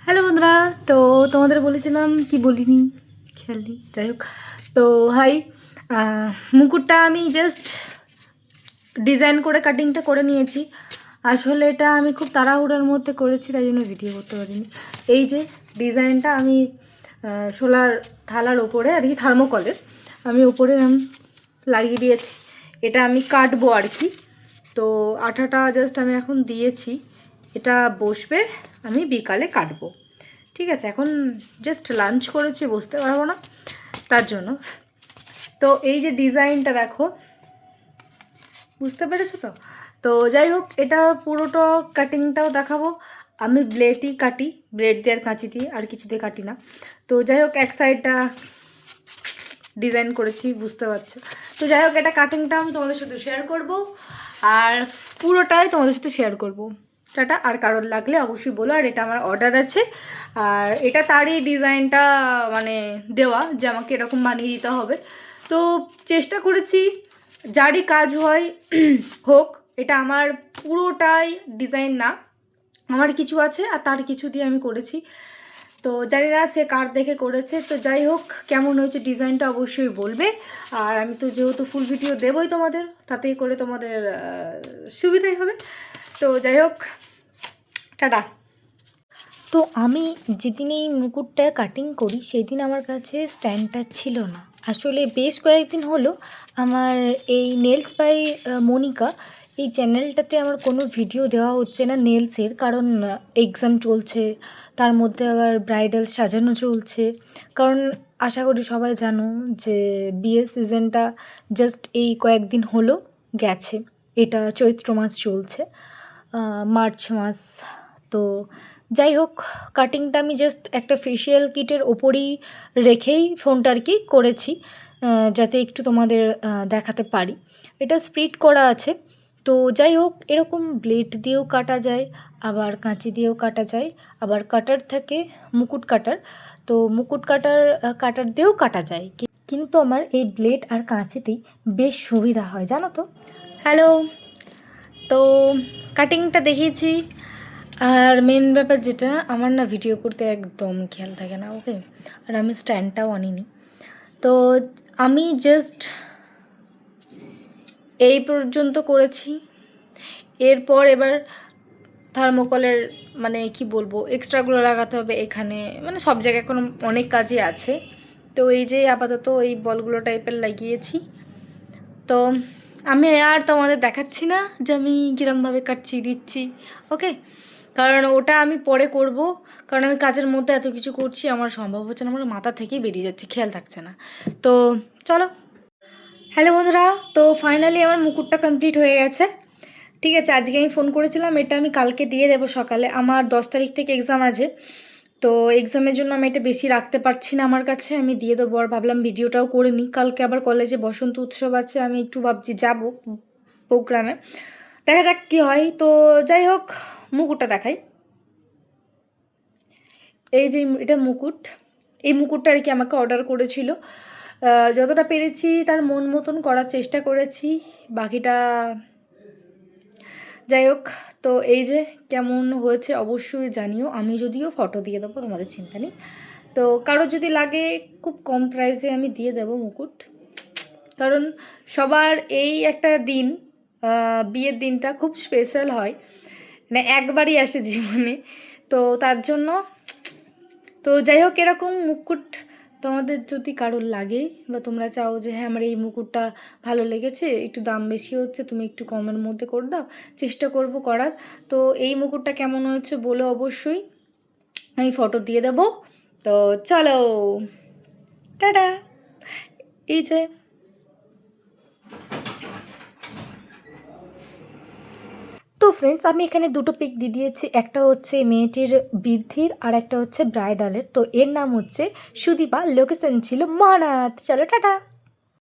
Hello বন্ধুরা, তো তোমাদের বলেছিলাম কি বলিনি, খেয়াল নেই, যাই হোক। তো হাই, মুকুটটা আমি জাস্ট ডিজাইন করে কাটিংটা করে নিয়েছি। আসলে এটা আমি খুব তাড়াহুড়োর মধ্যে করেছি, তাই জন্য ভিডিও করতে পারিনি। এই যে ডিজাইনটা আমি সোলার থালার ওপরে আর কি, থার্মোকলের আমি ওপরে লাগিয়ে দিয়েছি। এটা আমি কাটবো আর কি। তো আঠাটা জাস্ট আমি এখন দিয়েছি, এটা বসবে, আমি বিকালে কাটবো। ঠিক আছে, এখন জাস্ট লাঞ্চ করেছি, বসতে পারবো না তার জন্য। তো এই যে ডিজাইনটা দেখো, বুঝতে পেরেছো তো? তো যাই হোক, এটা পুরোটা কাটিংটাও দেখাবো। আমি ব্লেডই কাটি, ব্লেড দিয়ে আর কাঁচি দিয়ে, আর কিছু দিয়ে কাটি না। তো যাই হোক, এক সাইডটা ডিজাইন করেছি, বুঝতে পারছো। তো যাই হোক, এটা কাটিংটা আমি তোমাদের সাথে শেয়ার করব, আর পুরোটাই তোমাদের সাথে শেয়ার করব। টাটা। আর কারোর লাগলে অবশ্যই বলো। আর এটা আমার অর্ডার আছে, আর এটা তারই ডিজাইনটা মানে দেওয়া, যে আমাকে এরকম বানিয়ে দিতে হবে। তো চেষ্টা করেছি যারই কাজ হয় হোক। এটা আমার পুরোটাই ডিজাইন না, আমার কিছু আছে আর তার কিছু দিয়ে আমি করেছি। তো জানি না সে কার দেখে করেছে। তো যাই হোক, কেমন হয়েছে ডিজাইনটা অবশ্যই বলবে। আর আমি তো যেহেতু ফুল ভিডিও দেবই তোমাদের, তাতেই করে তোমাদের সুবিধাই হবে। তো যাই হোক, টাটা। তো আমি যেদিন এই মুকুটটা কাটিং করি সেই দিন আমার কাছে স্ট্যান্ডটা ছিল না। আসলে বেশ কয়েকদিন হলো আমার এই নেলস বাই মনিকা এই চ্যানেলটাতে আমার কোনো ভিডিও দেওয়া হচ্ছে না নেলসের, কারণ এক্সাম চলছে, তার মধ্যে আবার ব্রাইডাল সাজানো চলছে। কারণ আশা করি সবাই জানো যে বিয়ের সিজনটা জাস্ট এই কয়েকদিন হলো গেছে। এটা চৈত্র মাস চলছে, মার্চ মাস। তো যাই হোক, কাটিংটা আমি জাস্ট একটা ফেশিয়াল কিটের ওপরেই রেখেই ফোনটা আর কি করেছি, যাতে একটু তোমাদের দেখাতে পারি। এটা স্প্লিট করা আছে। তো যাই হোক, এরকম ব্লেড দিয়েও কাটা যায়, আবার কাঁচি দিয়েও কাটা যায়, আবার কাটার থাকে মুকুট কাটার। তো মুকুট কাটার দিয়েও কাটা যায়, কিন্তু আমার এই ব্লেড আর কাঁচিতেই বেশ সুবিধা হয়, জানো তো। হ্যালো, তো কাটিংটা দেখিয়েছি। আর মেন ব্যাপার যেটা, আমার না ভিডিও করতে একদম খেয়াল থাকে না, ওকে। আর আমি স্ট্যান্ডটাও আনিনি। তো আমি জাস্ট এই পর্যন্ত করেছি। এরপর এবার থার্মোকলের মানে কি বলবো, এক্সট্রাগুলো লাগাতে হবে এখানে, মানে সব জায়গায় এখন অনেক কাজই আছে। তো এই যে আপাতত এই বলগুলো টাইপের লাগিয়েছি। তো আমি আর তোমাদের দেখাচ্ছি না যে আমি কীরমভাবে কাটছি দিচ্ছি, ওকে। কারণ ওটা আমি পরে করব, কারণ আমি কাজের মধ্যে এত কিছু করছি, আমার সম্ভব হচ্ছে না, আমার মাথা থেকেই বেরিয়ে যাচ্ছে, খেয়াল থাকছে না। তো চলো। হ্যালো বন্ধুরা, তো ফাইনালি আমার মুকুটটা কমপ্লিট হয়ে গেছে। ঠিক আছে, আজকে আমি ফোন করেছিলাম, এটা আমি কালকে দিয়ে দেবো সকালে। আমার 10 তারিখ থেকে এক্সাম আছে, তো এক্সামের জন্য আমি এটা বেশি রাখতে পারছি না আমার কাছে, আমি দিয়ে দেবো। আর ভাবলাম ভিডিওটাও করে নিই, কালকে আবার কলেজে বসন্ত উৎসব আছে, আমি একটু ভাবছি যাবো প্রোগ্রামে, দেখা যাক কী হয়। তো যাই হোক, মুকুটটা দেখাই। এই যে এটা মুকুট, এই মুকুটটা আর কি আমাকে অর্ডার করেছিল। যতটা পেরেছি তার মন মতন করার চেষ্টা করেছি, বাকিটা যাই হোক। তো এই যে কেমন হয়েছে অবশ্যই জানিও, আমি যদিও ফটো দিয়ে দেবো, তোমাদের চিন্তা নেই। তো কারোর যদি লাগে খুব কম প্রাইসে আমি দিয়ে দেবো মুকুট, কারণ সবার এই একটা দিন, বিয়ের দিনটা খুব স্পেশাল হয়, মানে একবারই আসে জীবনে। তো তার জন্য, তো যাই হোক, এরকম মুকুট তোমাদের যদি কারোর লাগে, বা তোমরা চাও যে হ্যাঁ আমার এই মুকুটটা ভালো লেগেছে, একটু দাম বেশি হচ্ছে, তুমি একটু কমের মধ্যে করে দাও, চেষ্টা করব করার। তো এই মুকুটটা কেমন হয়েছে বলে অবশ্যই, আমি ফটো দিয়ে দেবো। তো চলো, টাটা। এই যে তো ফ্রেন্ডস, আমি এখানে দুটো পিক দিয়ে দিয়েছি, একটা হচ্ছে মেয়েটির বৃদ্ধির আর একটা হচ্ছে ব্রাইডালের। তো এর নাম হচ্ছে সুদীপা, লোকেশন ছিল মহানাথ। চলো টাটা।